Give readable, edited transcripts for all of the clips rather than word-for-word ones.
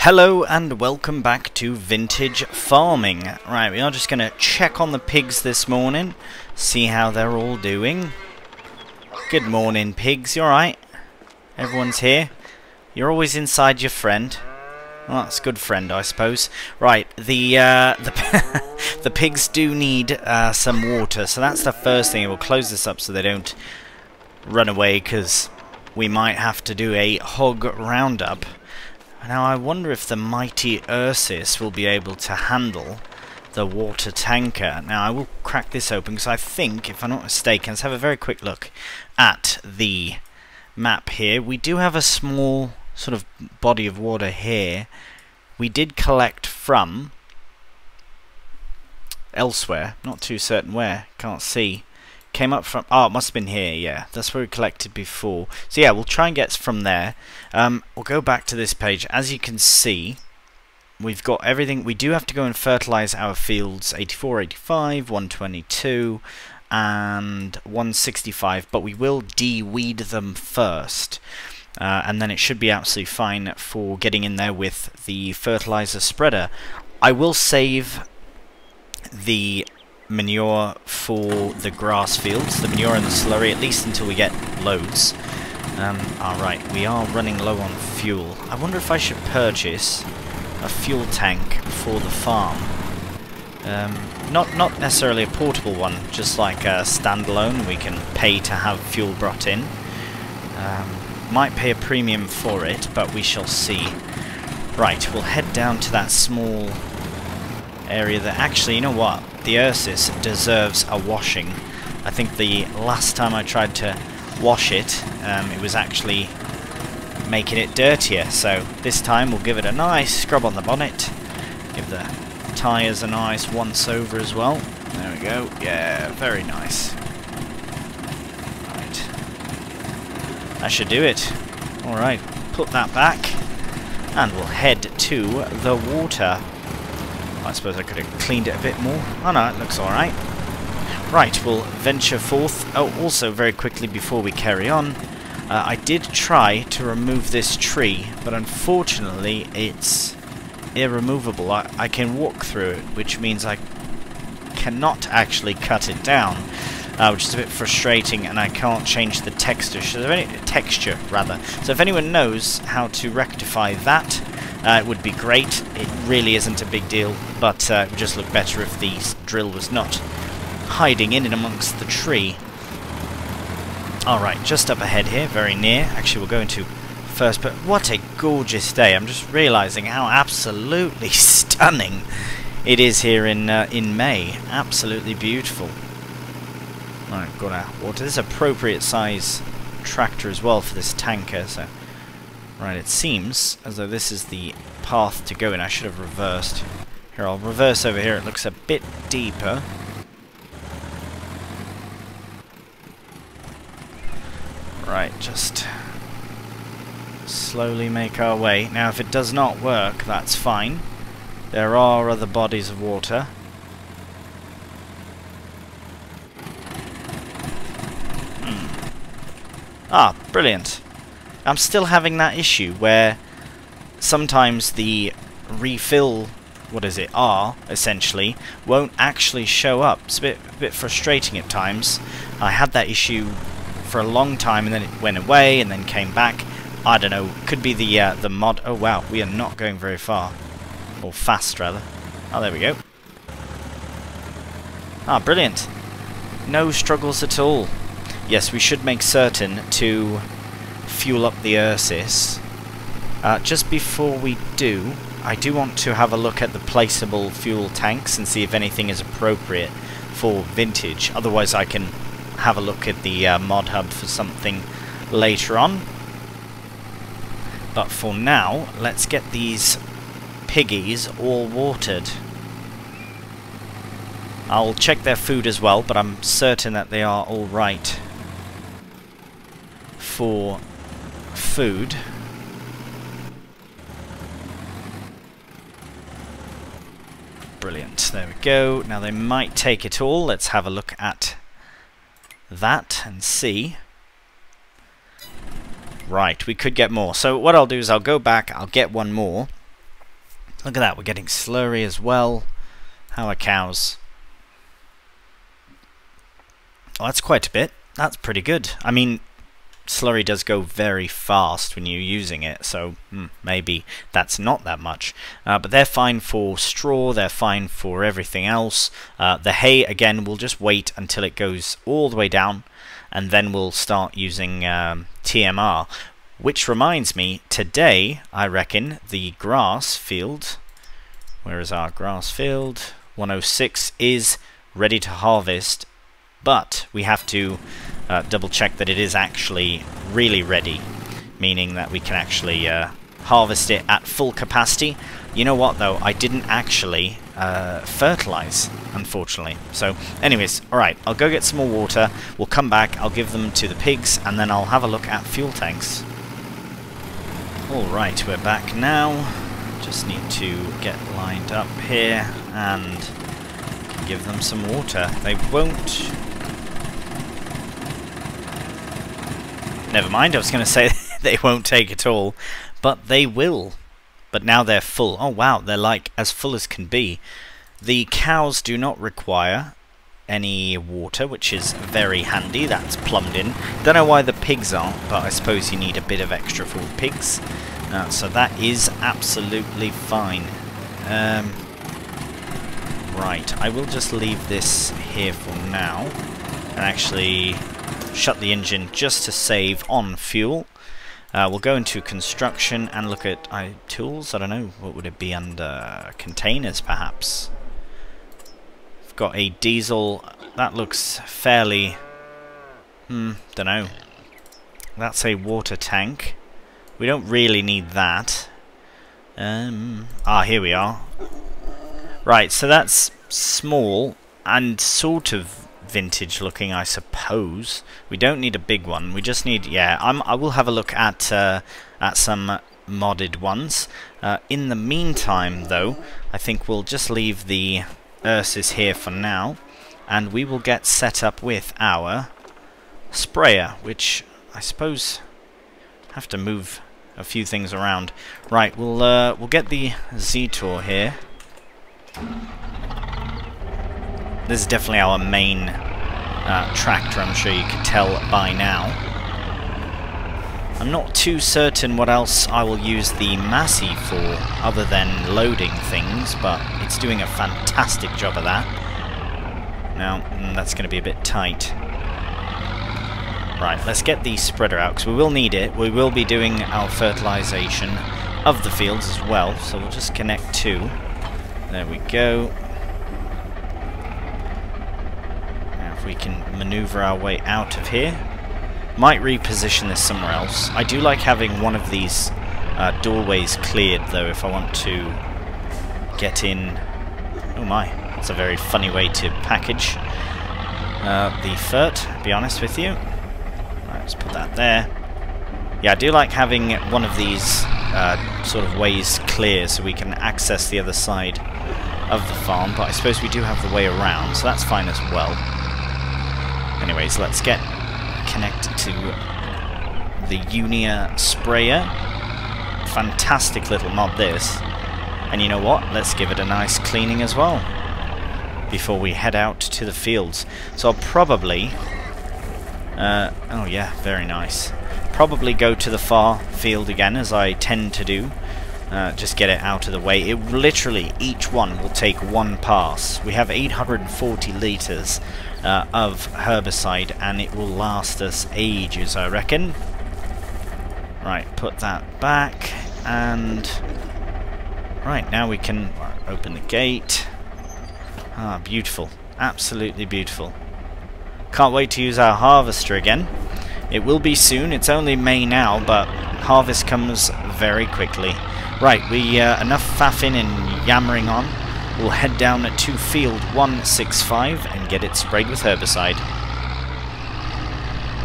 Hello and welcome back to Vintage Farming. Right, we are just going to check on the pigs this morning, see how they're all doing. Good morning, pigs. You alright? Everyone's here? You're always inside your friend. Well, that's a good friend, I suppose. Right, the the pigs do need some water, so that's the first thing. We'll close this up so they don't run away, because we might have to do a hog roundup. Now I wonder if the mighty Ursus will be able to handle the water tanker. Now I will crack this open because I think, if I'm not mistaken, let's have a very quick look at the map here. We do have a small sort of body of water here. We did collect from elsewhere, not too certain where, can't see. Came up from, oh, it must have been here, yeah, that's where we collected before. So yeah, we'll try and get from there. We'll go back to this page. As you can see, we've got everything. We do have to go and fertilize our fields, 84, 85, 122 and 165, but we will de-weed them first, and then it should be absolutely fine for getting in there with the fertilizer spreader. I will save the manure for the grass fields, the manure and the slurry, at least until we get loads. Alright, we are running low on fuel. I wonder if I should purchase a fuel tank for the farm. Not necessarily a portable one, just like a standalone. We can pay to have fuel brought in. Might pay a premium for it, but we shall see. Right, we'll head down to that small area that actually, you know what? The Ursus deserves a washing. I think the last time I tried to wash it, it was actually making it dirtier. So this time we'll give it a nice scrub on the bonnet. Give the tyres a nice once over as well. There we go. Yeah, very nice. Right. That should do it. Alright, put that back. And we'll head to the water. I suppose I could have cleaned it a bit more. Oh no, it looks alright. Right, we'll venture forth. Oh, also very quickly before we carry on, I did try to remove this tree, but unfortunately it's irremovable. I can walk through it, which means I cannot actually cut it down, which is a bit frustrating, and I can't change the texture. So if anyone knows how to rectify that, it would be great. It really isn't a big deal, but it would just look better if the drill was not hiding in and amongst the tree. Alright, just up ahead here, very near. Actually, we'll go into first, but what a gorgeous day. I'm just realising how absolutely stunning it is here in May. Absolutely beautiful. Alright, got our water. This is appropriate size tractor as well for this tanker, so... Right, it seems as though this is the path to go in. I should have reversed. Here, I'll reverse over here. It looks a bit deeper. Right, just slowly make our way. Now, if it does not work, that's fine. There are other bodies of water. Ah, brilliant. I'm still having that issue where sometimes the refill, what is it, R, essentially, won't actually show up. It's a bit frustrating at times. I had that issue for a long time, and then it went away and then came back. I don't know, could be the mod. Oh wow, we are not going very far. Or fast, rather. Oh, there we go. Ah, brilliant. No struggles at all. Yes, we should make certain to fuel up the Ursus. Just before we do, I do want to have a look at the placeable fuel tanks and see if anything is appropriate for vintage. Otherwise I can have a look at the mod hub for something later on. But for now, let's get these piggies all watered. I'll check their food as well, but I'm certain that they are alright for food. Brilliant, there we go. Now they might take it all. Let's have a look at that and see. Right, we could get more. So what I'll do is I'll go back, I'll get one more, Look at that, we're getting slurry as well. How are cows? Oh, that's quite a bit. That's pretty good. I mean, slurry does go very fast when you're using it, so maybe that's not that much. But they're fine for straw, they're fine for everything else. The hay, again, we'll just wait until it goes all the way down, and then we'll start using TMR. Which reminds me, today, I reckon, the grass field, where is our grass field? 106 is ready to harvest, but we have to double check that it is actually really ready, meaning that we can actually harvest it at full capacity. You know what though, I didn't actually fertilize, unfortunately. So anyways, alright, I'll go get some more water, we'll come back, I'll give them to the pigs, and then I'll have a look at fuel tanks. Alright, we're back now. Just need to get lined up here and give them some water. They won't... Never mind, I was going to say they won't take it all, but they will. But now they're full. Oh wow, they're like as full as can be. The cows do not require any water, which is very handy. That's plumbed in. Don't know why the pigs aren't, but I suppose you need a bit of extra for the pigs. So that is absolutely fine. Right, I will just leave this here for now and actually shut the engine just to save on fuel. We'll go into construction and look at tools. I don't know, what would it be under? Containers, perhaps. I've got a diesel. That looks fairly... don't know. That's a water tank. We don't really need that. Here we are. Right, so that's small and sort of vintage looking, I suppose. We don't need a big one. We just need, yeah, I will have a look at some modded ones. In the meantime, though, I think we'll just leave the Ursus here for now, and we will get set up with our sprayer, which I suppose have to move a few things around. Right, we'll get the Z-Tour here. This is definitely our main tractor, I'm sure you can tell by now. I'm not too certain what else I will use the Massey for other than loading things, but it's doing a fantastic job of that. Now, that's going to be a bit tight. Right, let's get the spreader out, because we will need it. We will be doing our fertilization of the fields as well, so we'll just connect two. There we go. If we can maneuver our way out of here. Might reposition this somewhere else. I do like having one of these doorways cleared, though, if I want to get in. Oh my, that's a very funny way to package the fert, to be honest with you. Right, let's put that there. Yeah, I do like having one of these sort of ways clear so we can access the other side of the farm, but I suppose we do have the way around, so that's fine as well. Anyways, let's get connected to the Unia sprayer. Fantastic little mod, this. And you know what? Let's give it a nice cleaning as well before we head out to the fields. So I'll probably... oh yeah, very nice. Probably go to the far field again, as I tend to do. Just get it out of the way. It literally, each one will take one pass. We have 840 litres of herbicide, and it will last us ages, I reckon. Right, put that back, and... Right, now we can open the gate. Ah, beautiful. Absolutely beautiful. Can't wait to use our harvester again. It will be soon. It's only May now, but harvest comes very quickly. Right, we enough faffing and yammering on. We'll head down to field 165 and get it sprayed with herbicide.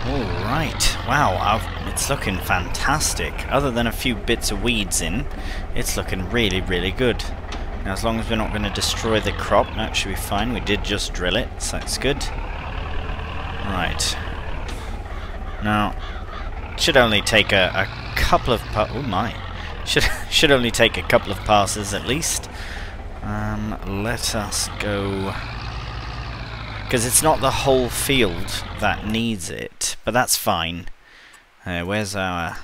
Alright, wow, it's looking fantastic. Other than a few bits of weeds in, it's looking really, really good. Now, as long as we're not going to destroy the crop, that should be fine. We did just drill it, so that's good. Right. Now, it should only take a couple of... oh my. Should only take a couple of passes at least. Let us go, because it's not the whole field that needs it, but that's fine. Where's our...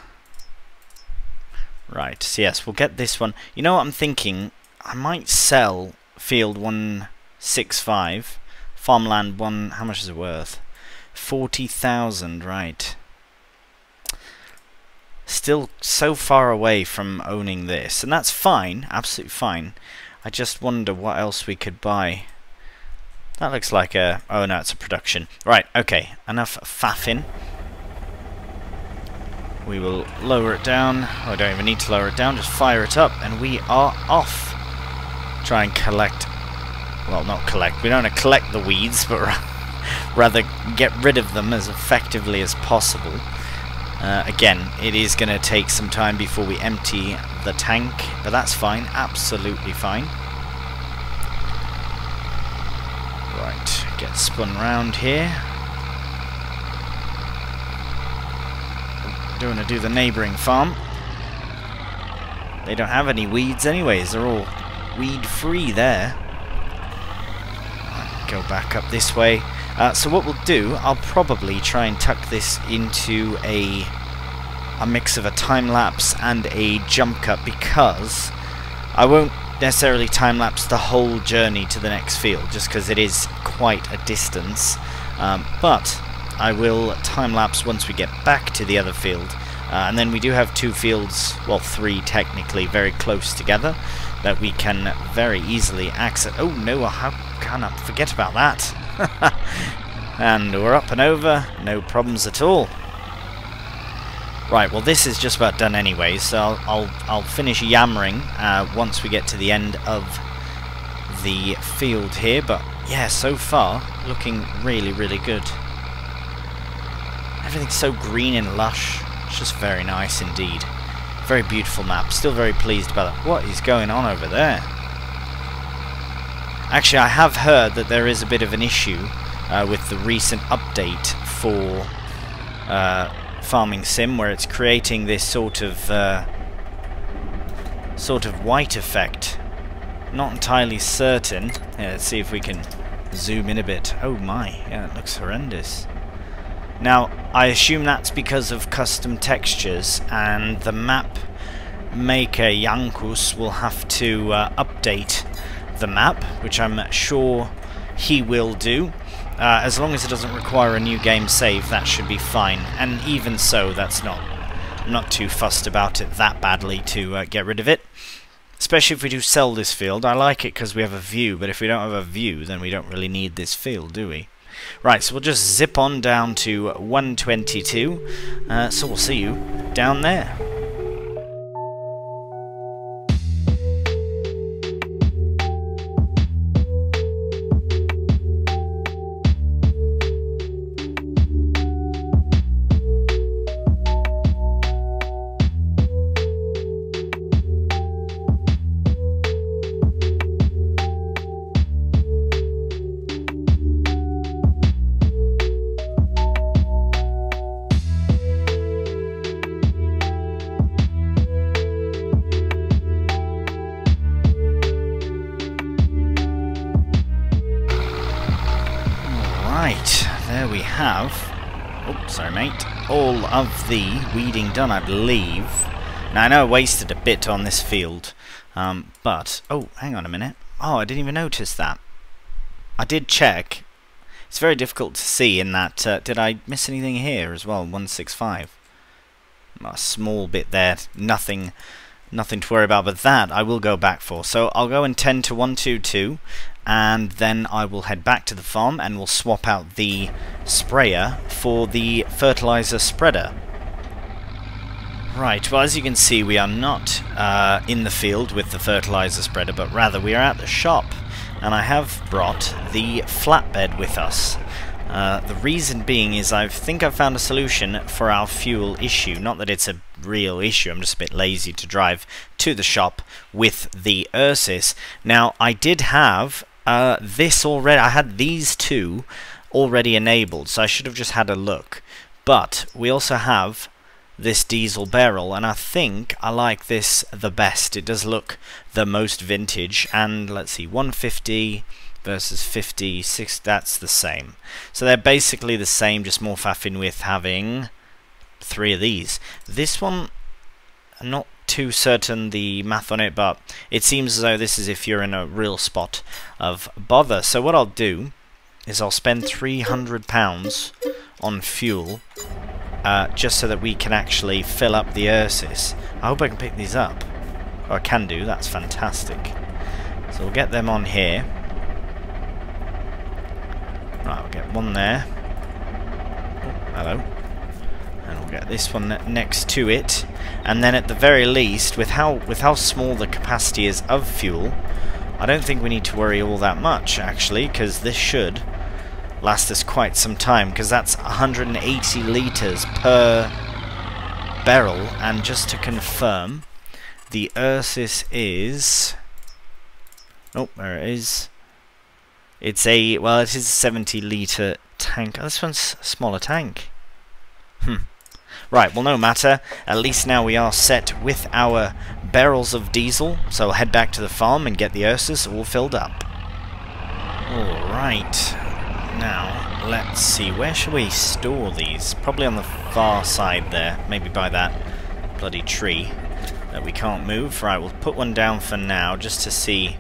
Right, so yes, we'll get this one. You know what I'm thinking? I might sell field 165, farmland 1... How much is it worth? 40,000, right. Still so far away from owning this, and that's fine, absolutely fine. I just wonder what else we could buy. That looks like a... Oh no, it's a production. Right, okay, enough faffing. We will lower it down. Oh, I don't even need to lower it down, just fire it up, and we are off. Try and collect... Well, not collect. We don't want to collect the weeds, but rather get rid of them as effectively as possible. Again, it is going to take some time before we empty the tank, but that's fine, absolutely fine. Right, get spun round here. Don't want to do the neighbouring farm. They don't have any weeds anyways, they're all weed-free there. Right, go back up this way. So what we'll do, I'll probably try and tuck this into a mix of a time-lapse and a jump cut, because I won't necessarily time-lapse the whole journey to the next field, just because it is quite a distance. But I will time-lapse once we get back to the other field. And then we do have two fields, well, three technically, very close together, that we can very easily access. Oh no, how can I forget about that? And we're up and over, no problems at all. Right, well this is just about done anyway, so I'll finish yammering once we get to the end of the field here, but yeah, so far looking really, really good. Everything's so green and lush, it's just very nice indeed. Very beautiful map, still very pleased about it. What is going on over there? Actually, I have heard that there is a bit of an issue with the recent update for Farming Sim, where it's creating this sort of white effect. Not entirely certain. Yeah, let's see if we can zoom in a bit. Oh my, yeah, it looks horrendous. Now, I assume that's because of custom textures, and the map maker Yankus will have to update the map, which I'm sure he will do. As long as it doesn't require a new game save, that should be fine. And even so, that's not... I'm not too fussed about it that badly to get rid of it. Especially if we do sell this field. I like it because we have a view, but if we don't have a view, then we don't really need this field, do we? Right, so we'll just zip on down to 122. So we'll see you down there. There we have, oh sorry mate, all of the weeding done, I believe. Now I know I wasted a bit on this field, but, oh hang on a minute, oh I didn't even notice that. I did check, it's very difficult to see in that, did I miss anything here as well, 165? A small bit there, nothing to worry about, but that I will go back for. So I'll go and tend to 122, and then I will head back to the farm and we'll swap out the sprayer for the fertilizer spreader. Right, well as you can see we are not in the field with the fertilizer spreader, but rather we are at the shop, and I have brought the flatbed with us. The reason being is I think I've found a solution for our fuel issue. Not that it's a real issue, I'm just a bit lazy to drive to the shop with the Ursus. Now, I did have this already, I had these two already enabled, so I should have just had a look. But we also have this diesel barrel, and I think I like this the best. It does look the most vintage, and let's see, 150 versus 56, that's the same. So they're basically the same, just more faffing with having 3 of these. This one, I'm not too certain the math on it, but it seems as though this is if you're in a real spot of bother. So what I'll do is I'll spend £300 on fuel, just so that we can actually fill up the Ursus. I hope I can pick these up. Oh, I can do, that's fantastic. So we'll get them on here. Right, we'll get one there. Oh, hello. And we'll get this one next to it. And then at the very least, with how small the capacity is of fuel, I don't think we need to worry all that much, actually, because this should last us quite some time, because that's 180 litres per barrel. And just to confirm, the Ursus is... oh, there it is. It's a... well, it is a 70 litre tank. Oh, this one's a smaller tank. Right, well, no matter. At least now we are set with our barrels of diesel. So I'll head back to the farm and get the Ursus all filled up. Alright. Now, let's see. Where should we store these? Probably on the far side there. Maybe by that bloody tree that we can't move. Right, we'll put one down for now just to see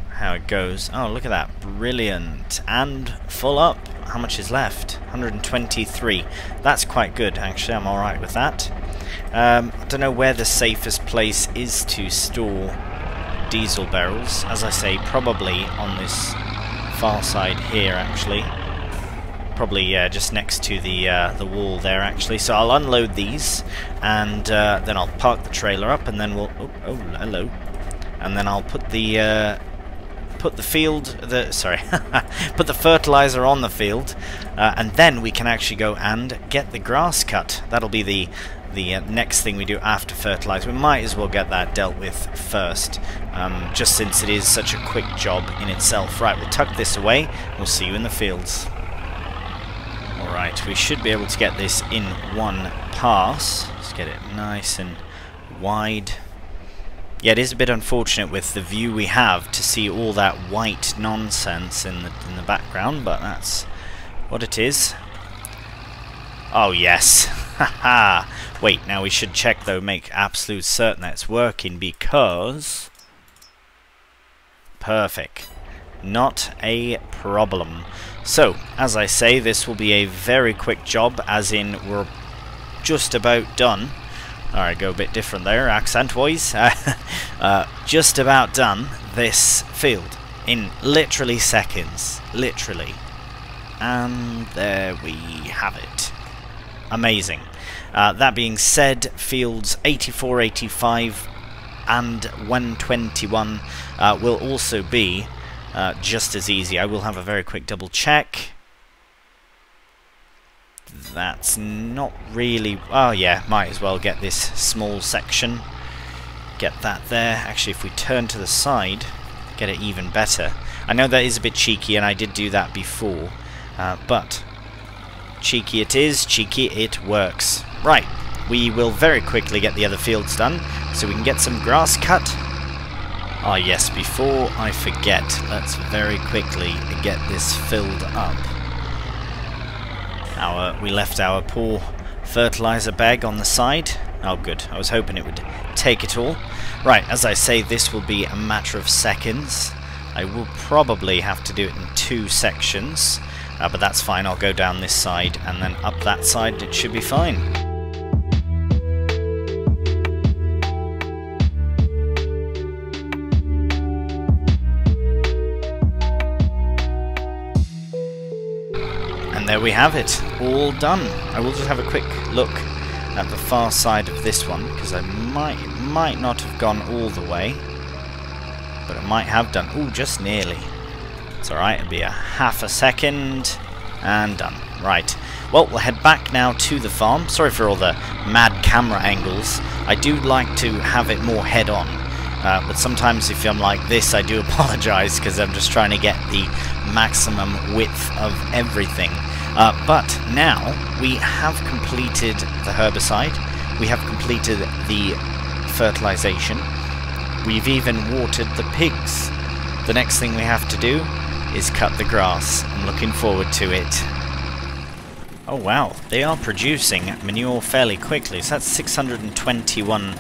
how it goes. Oh, look at that. Brilliant. And full up. How much is left? 123. That's quite good, actually. I'm alright with that. I don't know where the safest place is to store diesel barrels. As I say, probably on this far side here, actually. Probably, yeah, just next to the wall there, actually. So I'll unload these, and then I'll park the trailer up, and then we'll... oh, hello. And then I'll put the... put the fertilizer on the field, and then we can actually go and get the grass cut. That'll be the next thing we do after fertilizer. We might as well get that dealt with first, just since it is such a quick job in itself. Right, we'll tuck this away. We'll see you in the fields. Alright, we should be able to get this in one pass. Let's get it nice and wide. Yeah, it is a bit unfortunate with the view we have to see all that white nonsense in the background, but that's what it is. Oh yes, haha. Wait, now we should check though, make absolute certain that it's working, because perfect, not a problem. So, as I say, this will be a very quick job, as in we're just about done. Alright, go a bit different there, accent-wise. Just about done this field in literally seconds. Literally. And there we have it. Amazing. That being said, fields 84, 85 and 121 will also be just as easy. I will have a very quick double check. That's not really... oh yeah, might as well get this small section. Get that there. Actually, if we turn to the side, get it even better. I know that is a bit cheeky, and I did do that before. But cheeky it is, cheeky it works. Right, we will very quickly get the other fields done, so we can get some grass cut. Ah yes, before I forget, let's very quickly get this filled up. We left our poor fertilizer bag on the side. Oh good, I was hoping it would take it all. Right, as I say, this will be a matter of seconds. I will probably have to do it in 2 sections, but that's fine. I'll go down this side and then up that side. It should be fine. There we have it, all done. I will just have a quick look at the far side of this one, because I might not have gone all the way, but I might have done. Ooh, just nearly. It's alright, it'll be a half a second, and done. Right, well, we'll head back now to the farm. Sorry for all the mad camera angles. I do like to have it more head-on, but sometimes if I'm like this, I do apologise, because I'm just trying to get the maximum width of everything. But now we have completed the herbicide, we have completed the fertilization, we've even watered the pigs. The next thing we have to do is cut the grass. I'm looking forward to it. Oh wow, they are producing manure fairly quickly, so that's 621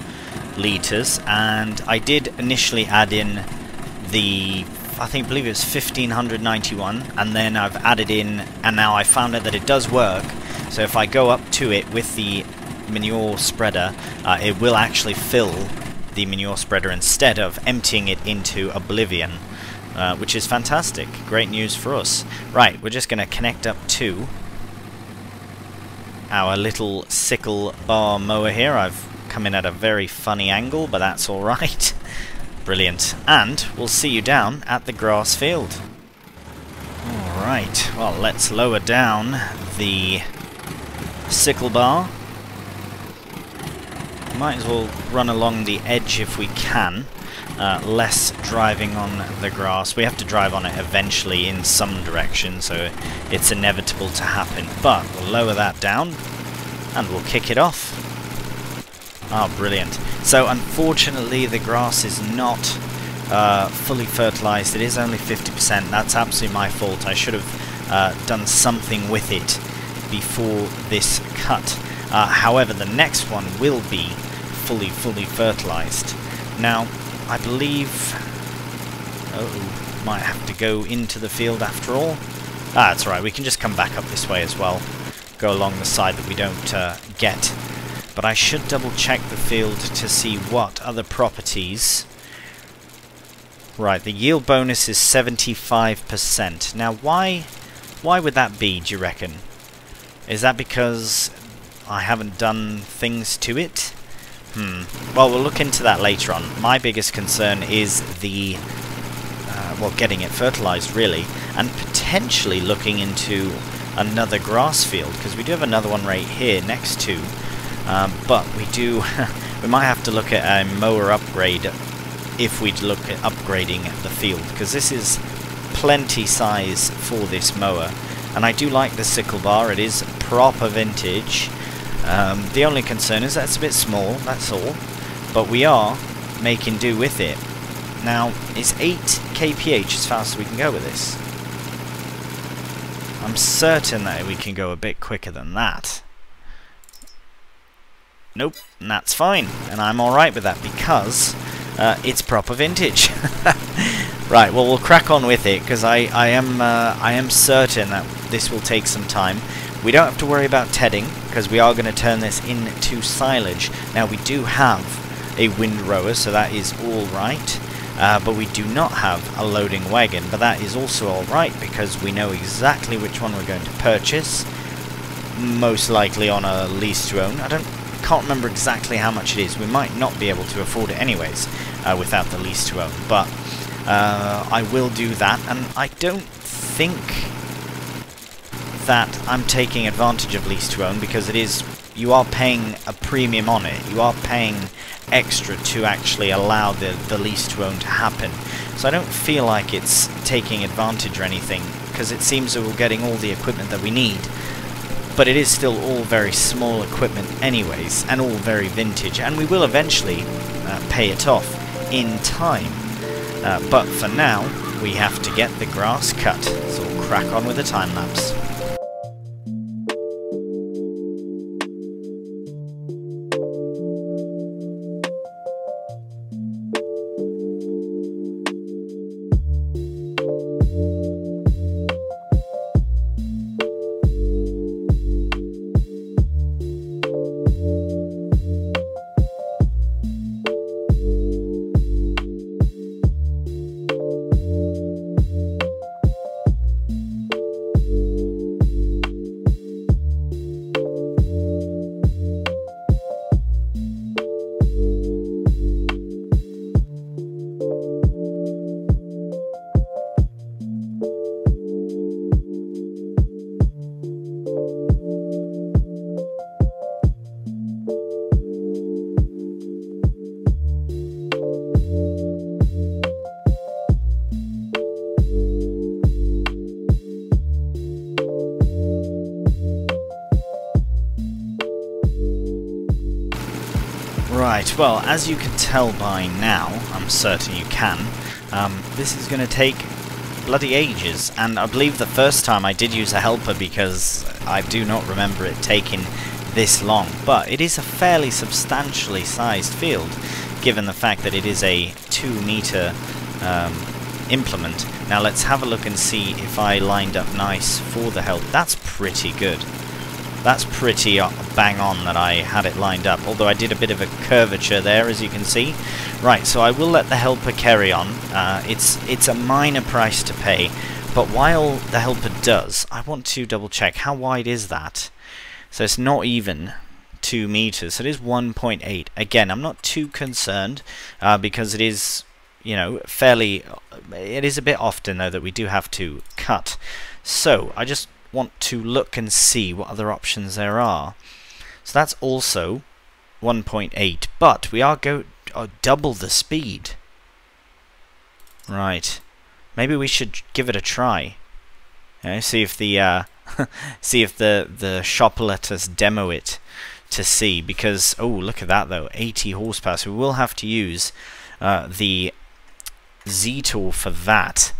litres, and I did initially add in the, I believe it was 1591, and then I've added in, and now I found out that it does work, so if I go up to it with the manure spreader, it will actually fill the manure spreader instead of emptying it into oblivion, which is fantastic. Great news for us. Right, we're just going to connect up to our little sickle bar mower here. I've come in at a very funny angle, but that's alright. Brilliant. And we'll see you down at the grass field. Alright, well, let's lower down the sickle bar. Might as well run along the edge if we can. Less driving on the grass. We have to drive on it eventually in some direction, so it's inevitable to happen. But we'll lower that down and we'll kick it off. Ah, brilliant. So unfortunately the grass is not fully fertilized. It is only 50%. That's absolutely my fault. I should have done something with it before this cut. However, the next one will be fully fertilized. Now, I believe... oh, might have to go into the field after all. Ah, that's right, we can just come back up this way as well. Go along the side that we don't get. But I should double check the field to see what other properties... Right, the yield bonus is 75%. Now, why would that be, do you reckon? Is that because I haven't done things to it? Well, we'll look into that later on. My biggest concern is the, well, getting it fertilized, really, and potentially looking into another grass field, because we do have another one right here next to, but we do, we might have to look at a mower upgrade if we look at upgrading the field, because this is plenty size for this mower, and I do like the sickle bar. It is proper vintage. The only concern is that it's a bit small, that's all, but we are making do with it. Now, is 8 kph as fast as we can go with this? I'm certain that we can go a bit quicker than that. Nope, and that's fine, and I'm alright with that because it's proper vintage. Right, well, we'll crack on with it, because I am certain that this will take some time. We don't have to worry about tedding, because we are going to turn this into silage. Now, we do have a windrower, so that is alright, but we do not have a loading wagon, but that is also alright, because we know exactly which one we're going to purchase, most likely on a lease to own. Can't remember exactly how much it is. We might not be able to afford it anyways, without the lease to own, but I will do that, and I don't think that I'm taking advantage of lease to own, because it is, you are paying a premium on it. You are paying extra to actually allow the lease to own to happen. So I don't feel like it's taking advantage or anything, because it seems that we're getting all the equipment that we need. But it is still all very small equipment anyways, and all very vintage, and we will eventually pay it off in time. But for now, we have to get the grass cut, so we'll crack on with the time lapse. Right, well, as you can tell by now, I'm certain you can, this is going to take bloody ages, and I believe the first time I did use a helper because I do not remember it taking this long, but it is a fairly substantially sized field, given the fact that it is a 2-meter implement. Now let's have a look and see if I lined up nice for the help. That's pretty good. That's pretty bang on that I had it lined up, although I did a bit of a curvature there, as you can see. Right, so I will let the helper carry on. It's a minor price to pay, but while the helper does, I want to double check how wide is that. So it's not even 2 meters, so it is 1.8. Again, I'm not too concerned because it is, you know, fairly. It is a bit often though that we do have to cut. So I just want to look and see what other options there are. So that's also 1.8, but we are double the speed. Right, maybe we should give it a try. See if the see if the shop will let us demo it to see, because oh, look at that though, 80 horsepower. So we will have to use the Z tool for that.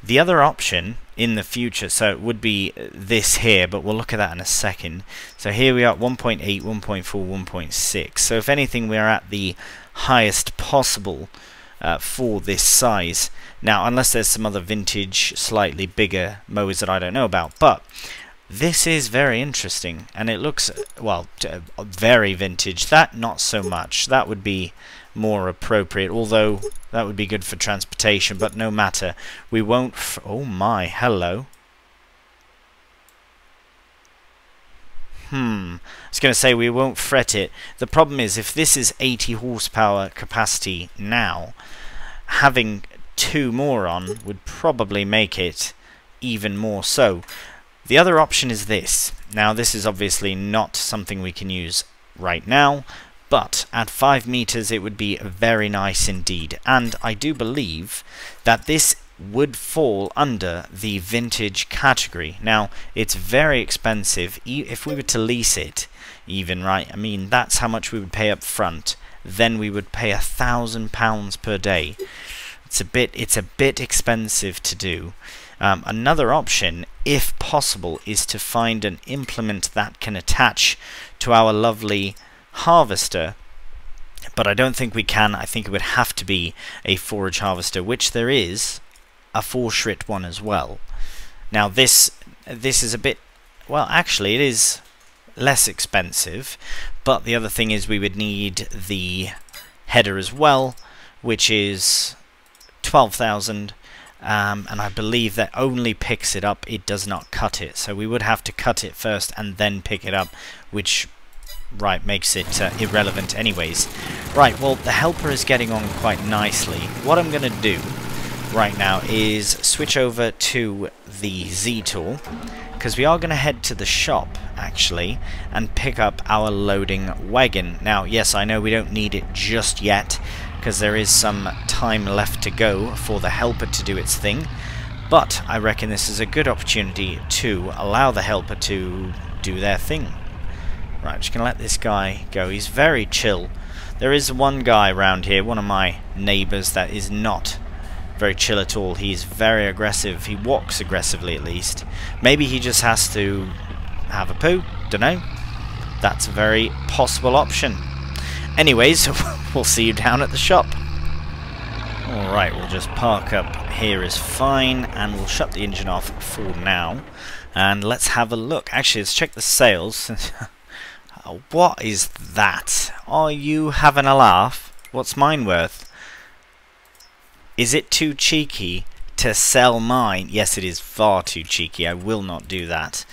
The other option in the future, so it would be this here, but we'll look at that in a second. So here we are at 1.8, 1.4, 1.6. So if anything, we are at the highest possible for this size. Now, unless there's some other vintage, slightly bigger mowers that I don't know about, but this is very interesting, and it looks, well, very vintage. That, not so much. That would be more appropriate, although that would be good for transportation, but no matter. We won't oh my, hello. I was going to say we won't fret it. The problem is, if this is 80 horsepower capacity now, having 2 more on would probably make it even more so. The other option is this. Now, this is obviously not something we can use right now, but at 5 meters it would be very nice indeed, and I do believe that this would fall under the vintage category. Now, it's very expensive. If we were to lease it even, right, I mean, that's how much we would pay up front. Then we would pay £1,000 per day. It's a bit expensive to do. Another option, if possible, is to find an implement that can attach to our lovely harvester, but I don't think we can. I think it would have to be a forage harvester, which there is a 4-shrit one as well. Now this is a bit, well, actually it is less expensive, but the other thing is we would need the header as well, which is 12,000, and I believe that only picks it up, it does not cut it, so we would have to cut it first and then pick it up, which makes it irrelevant anyways. Right, well, the helper is getting on quite nicely. What I'm going to do right now is switch over to the Z tool, because we are going to head to the shop actually and pick up our loading wagon. Now, yes, I know we don't need it just yet, because there is some time left to go for the helper to do its thing, but I reckon this is a good opportunity to allow the helper to do their thing. Right, I'm just going to let this guy go. He's very chill. There is one guy around here, one of my neighbours, that is not very chill at all. He's very aggressive. He walks aggressively, at least. Maybe he just has to have a poo. Dunno. That's a very possible option. Anyways, we'll see you down at the shop. Alright, we'll just park up here is fine, and we'll shut the engine off for now. And let's have a look. Actually, let's check the sales. What is that? Are you having a laugh? What's mine worth? Is it too cheeky to sell mine? Yes, it is far too cheeky. I will not do that.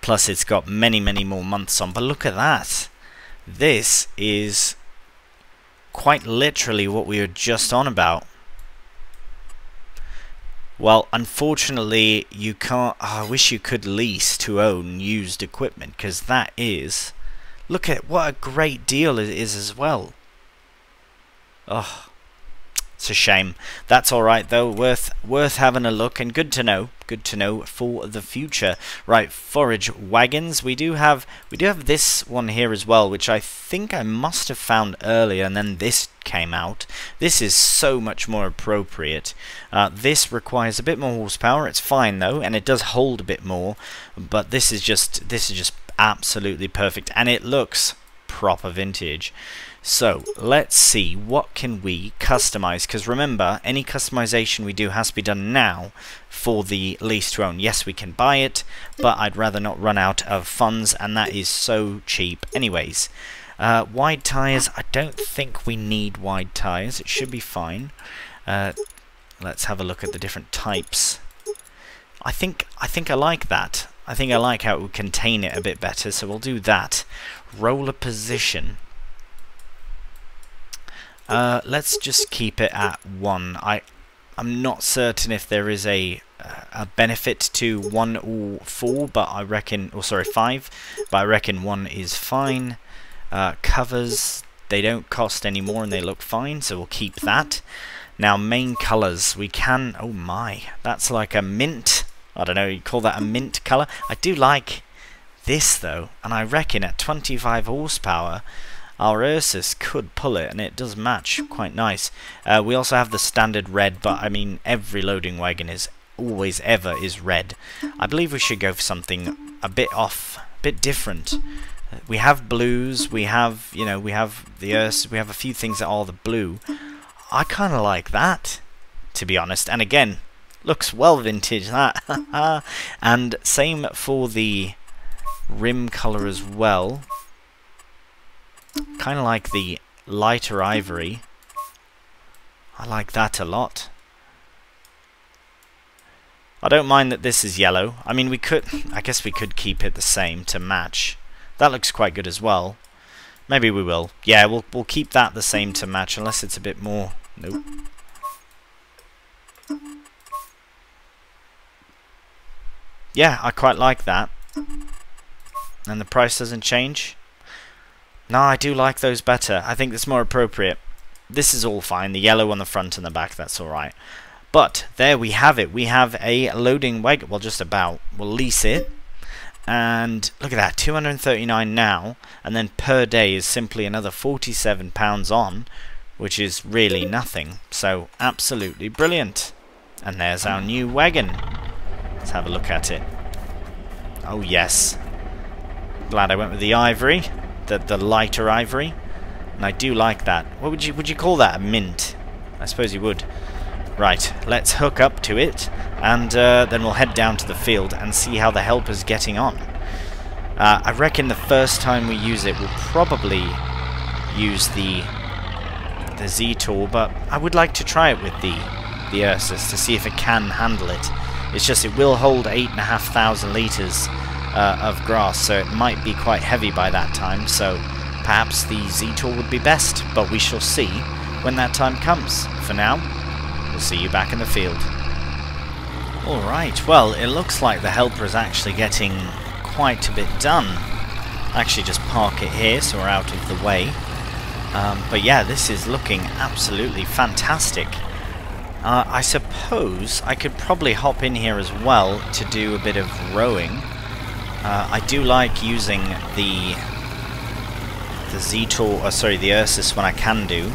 Plus, it's got many, many more months on. But look at that. This is quite literally what we were just on about. Well, unfortunately, you can't. Oh, I wish you could lease to own used equipment, because that is. Look at what a great deal it is as well. Oh, It's a shame. That's alright though, worth having a look, and good to know for the future. Right, forage wagons. We do have this one here as well, which I think I must have found earlier, and then this came out. This is so much more appropriate. This requires a bit more horsepower. It's fine though, and it does hold a bit more, but this is just absolutely perfect, and it looks proper vintage. So let's see, what can we customize? Because remember, any customization we do has to be done now for the lease to own. Yes, we can buy it, but I'd rather not run out of funds, and that is so cheap anyways. Wide tires, I don't think we need wide tires. It should be fine. Let's have a look at the different types. I think I like that. I think I like how it would contain it a bit better, so we'll do that. Roller position. Let's just keep it at 1. I'm not certain if there is a benefit to 1 or 4, but I reckon, or sorry, 5, but I reckon 1 is fine. Covers, they don't cost any more and they look fine, so we'll keep that. Now main colours, we can, oh my, that's like a mint, I don't know, you call that a mint colour. I do like this though, and I reckon at 25 horsepower our Ursus could pull it, and it does match quite nice. We also have the standard red, but I mean every loading wagon is always ever is red. I believe we should go for something a bit off, a bit different. We have blues, we have, you know, we have the Ursus, we have a few things that are the blue. I kind of like that, to be honest, and again, looks well vintage, that. And same for the rim colour as well. Kind of like the lighter ivory. I like that a lot. I don't mind that this is yellow. I mean, I guess we could keep it the same to match. That looks quite good as well. Maybe we will. Yeah, we'll keep that the same to match, unless it's a bit more. Nope. Yeah, I quite like that. And the price doesn't change. No, I do like those better. I think it's more appropriate. This is all fine. The yellow on the front and the back, that's alright. But there we have it. We have a loading wagon. Well, just about. We'll lease it. And look at that, 239 now. And then per day is simply another £47 on, which is really nothing. So absolutely brilliant. And there's our new wagon. Let's have a look at it. Oh yes. Glad I went with the ivory. The lighter ivory, and I do like that. What would you call that? A mint? I suppose you would. Right, let's hook up to it, and then we'll head down to the field and see how the helper's getting on. I reckon the first time we use it, we'll probably use the Z-Tour, but I would like to try it with the Ursus to see if it can handle it. It's just it will hold 8,500 litres of grass, so it might be quite heavy by that time, so perhaps the Z-Tour would be best, but we shall see when that time comes. For now, we'll see you back in the field. Alright, well, it looks like the helper is actually getting quite a bit done. Actually just park it here so we're out of the way. But yeah, this is looking absolutely fantastic. I suppose I could probably hop in here as well to do a bit of rowing. I do like using the Z-Tour, sorry, the Ursus when I can do.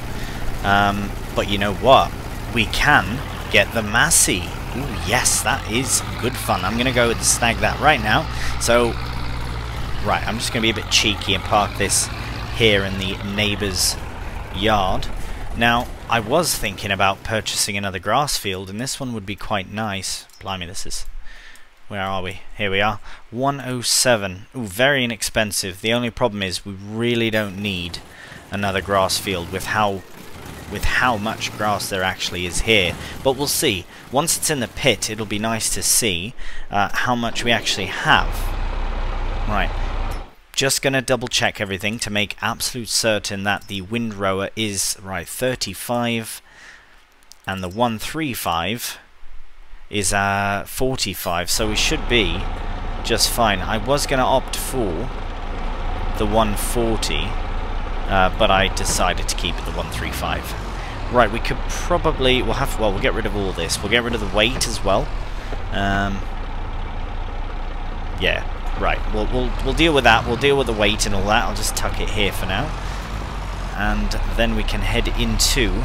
But you know what? We can get the Massey. Ooh, yes, that is good fun. I'm going to go and snag that right now. So, right, I'm just going to be a bit cheeky and park this here in the neighbour's yard. Now, I was thinking about purchasing another grass field, and this one would be quite nice. Blimey, this is... Where are we? Here we are. 107. Ooh, very inexpensive. The only problem is we really don't need another grass field with how much grass there actually is here. But we'll see. Once it's in the pit, it'll be nice to see how much we actually have. Right. Just going to double check everything to make absolute certain that the windrower is, right, 35 and the 135 is 45, so we should be just fine. I was going to opt for the 140, but I decided to keep it the 135. Right, we could probably... We'll get rid of all this. We'll get rid of the weight as well. Yeah, right. We'll deal with that. We'll deal with the weight and all that. I'll just tuck it here for now. And then we can head into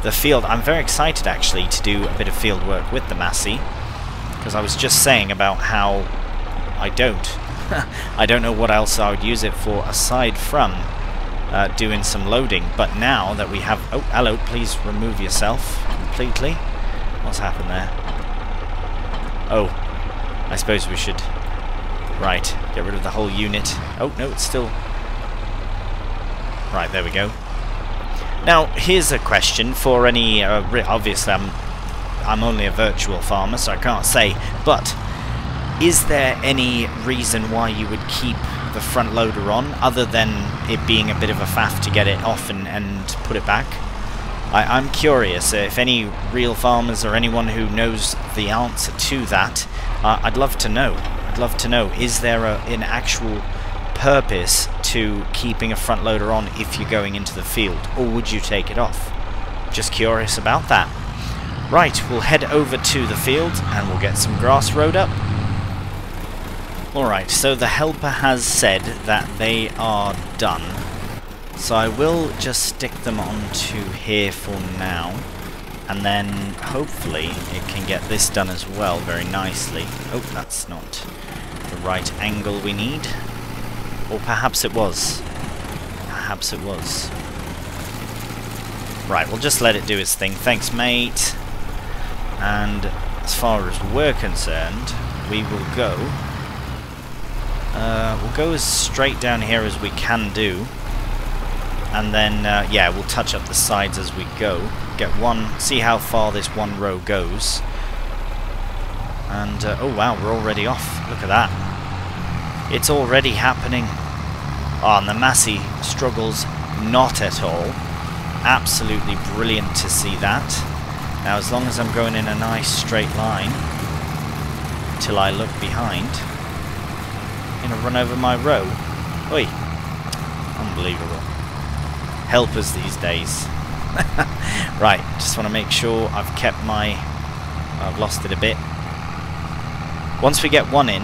the field. I'm very excited, actually, to do a bit of field work with the Massey. Because I was just saying about how I don't. I don't know what else I would use it for aside from doing some loading. But now that we have... Oh, hello, please remove yourself completely. What's happened there? Oh, I suppose we should... Right, get rid of the whole unit. Oh, no, it's still... Right, there we go. Now, here's a question for any... obviously, I'm only a virtual farmer, so I can't say, but is there any reason why you would keep the front loader on, other than it being a bit of a faff to get it off and put it back? I'm curious if any real farmers or anyone who knows the answer to that, I'd love to know. I'd love to know, is there an actual purpose to keeping a front loader on if you're going into the field, or would you take it off? Just curious about that. Right, we'll head over to the field and we'll get some grass rode up. Alright, so the helper has said that they are done. So I will just stick them onto here for now. And then hopefully it can get this done as well very nicely. Oh, that's not the right angle we need. Or perhaps it was. Perhaps it was. Right, we'll just let it do its thing. Thanks, mate. And as far as we're concerned, we will go. We'll go as straight down here as we can do. And then, yeah, we'll touch up the sides as we go. Get one, see how far this one row goes. And, oh wow, we're already off. Look at that. It's already happening. Oh, and the Massey struggles not at all. Absolutely brilliant to see that. Now, as long as I'm going in a nice straight line, till I look behind, I'm gonna run over my row. Oi. Unbelievable. Helpers these days. Right, just want to make sure I've kept my... I've lost it a bit. Once we get one in,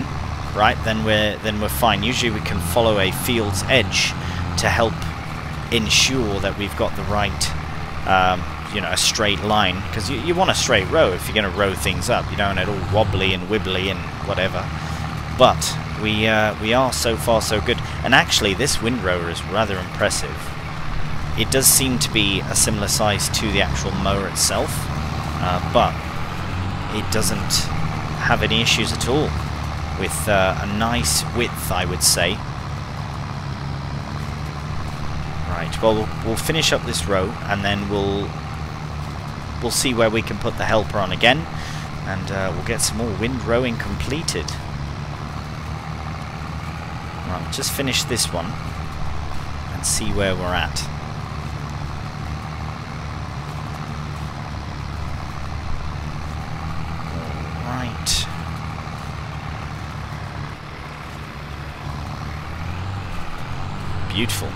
right, then we're fine. Usually we can follow a field's edge to help ensure that we've got the right, you know, a straight line. Because you want a straight row if you're going to row things up. You don't want it all wobbly and wibbly and whatever. But we are so far so good. And actually, this windrower is rather impressive. It does seem to be a similar size to the actual mower itself, but it doesn't have any issues at all, with a nice width, I would say. Right, well, we'll finish up this row, and then we'll see where we can put the helper on again, and we'll get some more windrowing completed. Right, we'll just finish this one, and see where we're at. Beautiful.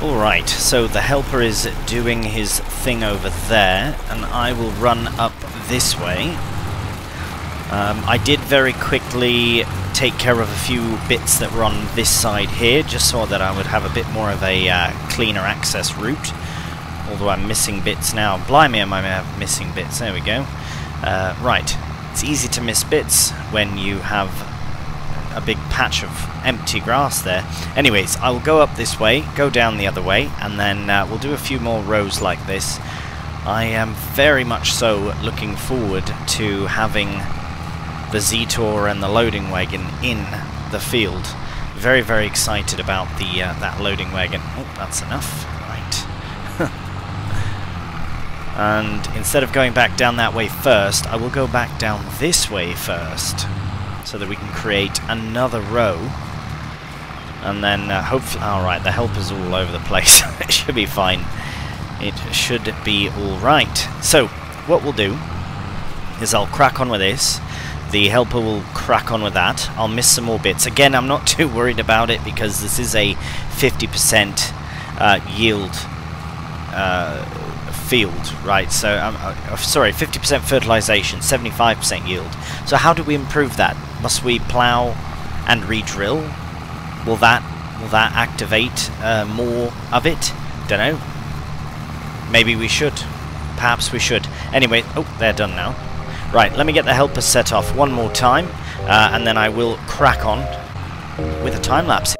Alright, so the helper is doing his thing over there, and I will run up this way. I did very quickly take care of a few bits that were on this side here, just so that I would have a bit more of a cleaner access route. Although I'm missing bits now. Blimey, am I missing bits? There we go. Right, it's easy to miss bits when you have a big patch of empty grass there. Anyways, I will go up this way, go down the other way, and then we'll do a few more rows like this. I am very much so looking forward to having the Z-Tour and the loading wagon in the field. Very, very excited about the that loading wagon. Oh, that's enough. Right. And instead of going back down that way first, I will go back down this way first, so that we can create another row, and then hopefully... Alright, the helper's all over the place. It should be fine. It should be alright. So, what we'll do is I'll crack on with this. The helper will crack on with that. I'll miss some more bits. Again, I'm not too worried about it, because this is a 50% yield field, right? So, sorry, 50% fertilization, 75% yield. So how do we improve that? Must we plow and re-drill? Will that activate more of it? Don't know. Maybe we should. Perhaps we should. Anyway, oh, they're done now. Right, let me get the helpers set off one more time, and then I will crack on with a time lapse.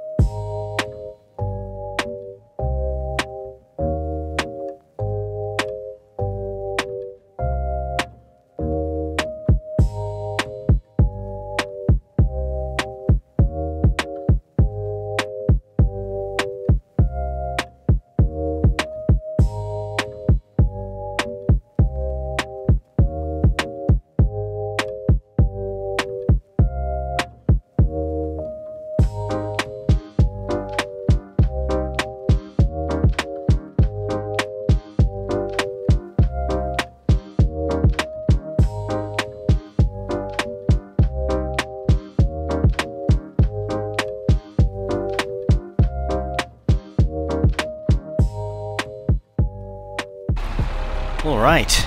Alright,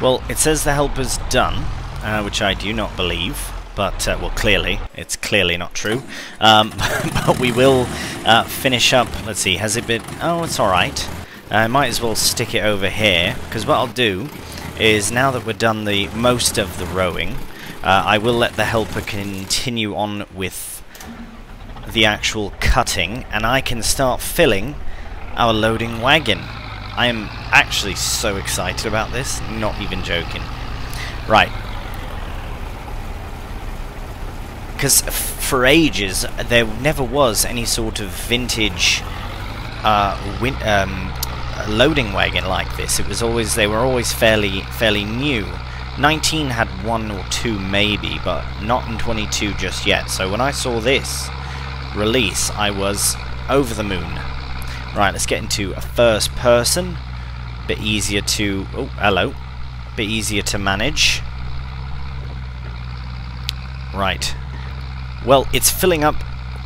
well, it says the helper's done, which I do not believe, but, well, clearly, it's clearly not true, but we will finish up. Let's see, has it been, oh, it's alright. I might as well stick it over here, because what I'll do is, now that we're done the most of the rowing, I will let the helper continue on with the actual cutting, and I can start filling our loading wagon. I am actually so excited about this, not even joking. Right. Because for ages, there never was any sort of vintage loading wagon like this. It was always, they were always fairly new. 19 had one or two maybe, but not in 22 just yet. So when I saw this release, I was over the moon. Right, let's get into a first person. Bit easier to... oh, hello. Bit easier to manage. Right. Well, it's filling up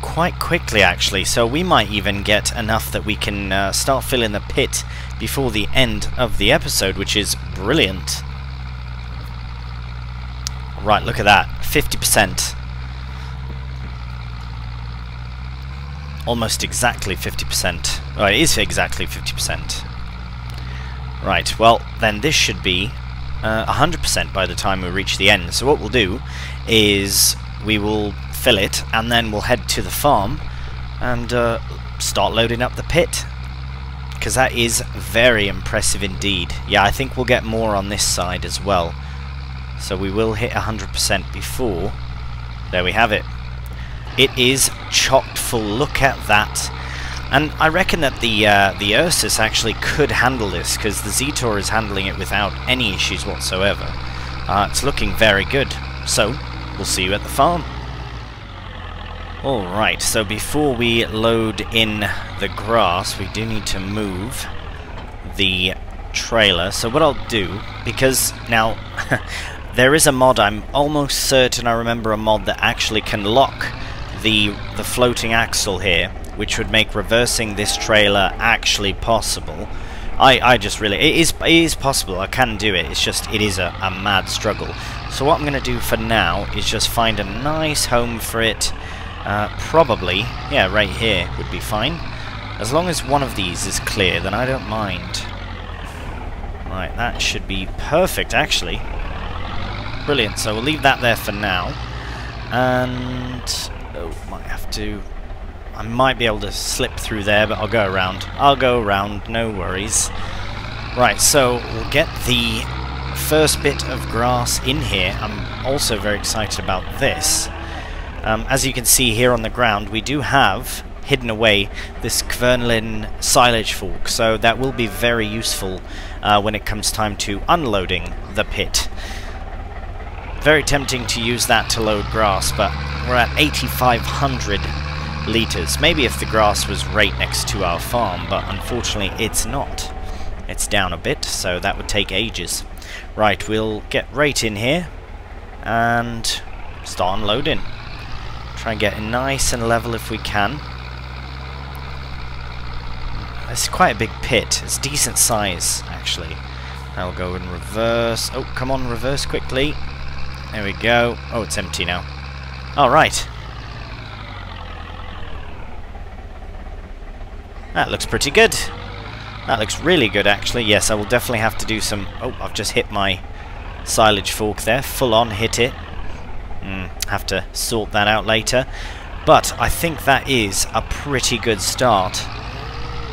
quite quickly, actually, so we might even get enough that we can start filling the pit before the end of the episode, which is brilliant. Right, look at that. 50%. Almost exactly 50%. Oh, it is exactly 50%. Right, well, then this should be 100% by the time we reach the end. So what we'll do is we will fill it, and then we'll head to the farm and start loading up the pit. Because that is very impressive indeed. Yeah, I think we'll get more on this side as well. So we will hit 100% before. There we have it. It is chocked full. Look at that. And I reckon that the Ursus actually could handle this, because the Zetor is handling it without any issues whatsoever. It's looking very good. So, we'll see you at the farm. Alright, so before we load in the grass, we do need to move the trailer. So what I'll do, because now there is a mod, I'm almost certain I remember a mod that actually can lock the floating axle here, which would make reversing this trailer actually possible. I just really... It is possible, I can do it, it's just, it is a mad struggle. So what I'm going to do for now is just find a nice home for it. Probably, yeah, right here would be fine. As long as one of these is clear, then I don't mind. Right, that should be perfect, actually. Brilliant, so we'll leave that there for now. And... oh, might have to... I might be able to slip through there, but I'll go around. I'll go around, no worries. Right, so we'll get the first bit of grass in here. I'm also very excited about this. As you can see here on the ground, we do have hidden away this Kvernlin silage fork, so that will be very useful when it comes time to unloading the pit. Very tempting to use that to load grass, but we're at 8,500 litres. Maybe if the grass was right next to our farm, but unfortunately it's not. It's down a bit, so that would take ages. Right, we'll get right in here and start unloading. Try and get it nice and level if we can. It's quite a big pit. It's decent size, actually. I'll go in reverse. Oh, come on, reverse quickly. There we go. Oh, it's empty now. Alright. That looks pretty good. That looks really good, actually. Yes, I will definitely have to do some... Oh, I've just hit my silage fork there. Full on hit it. Have to sort that out later. But I think that is a pretty good start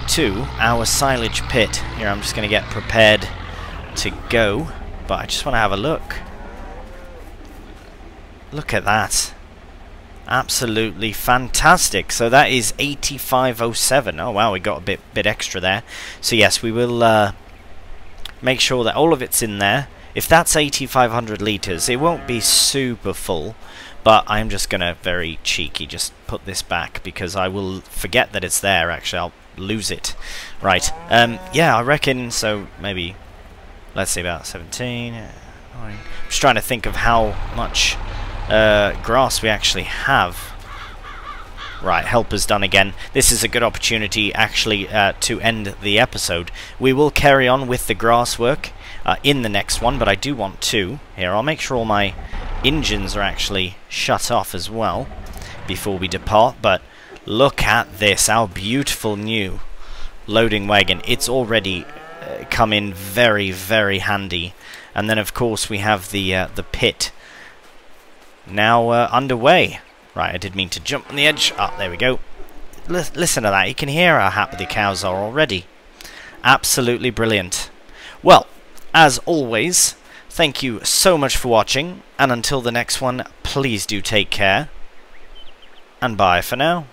to our silage pit. Here, I'm just going to get prepared to go. But I just want to have a look. Look at that. Absolutely fantastic. So that is 8507. Oh wow, we got a bit extra there. So yes, we will make sure that all of it's in there. If that's 8500 litres, it won't be super full, but I'm just gonna very cheeky just put this back because I will forget that it's there. Actually, I'll lose it. Right. Yeah, I reckon so. Maybe let's say about 17. I'm just trying to think of how much grass we actually have. Right, helper's done again. This is a good opportunity actually to end the episode. We will carry on with the grass work in the next one, but I do want to. Here, I'll make sure all my engines are actually shut off as well before we depart. But look at this, our beautiful new loading wagon. It's already come in very, very handy. And then of course we have the pit now underway. Right, I did mean to jump on the edge. Ah, there we go. Listen to that. You can hear how happy the cows are already. Absolutely brilliant. Well, as always, thank you so much for watching. And until the next one, please do take care. And bye for now.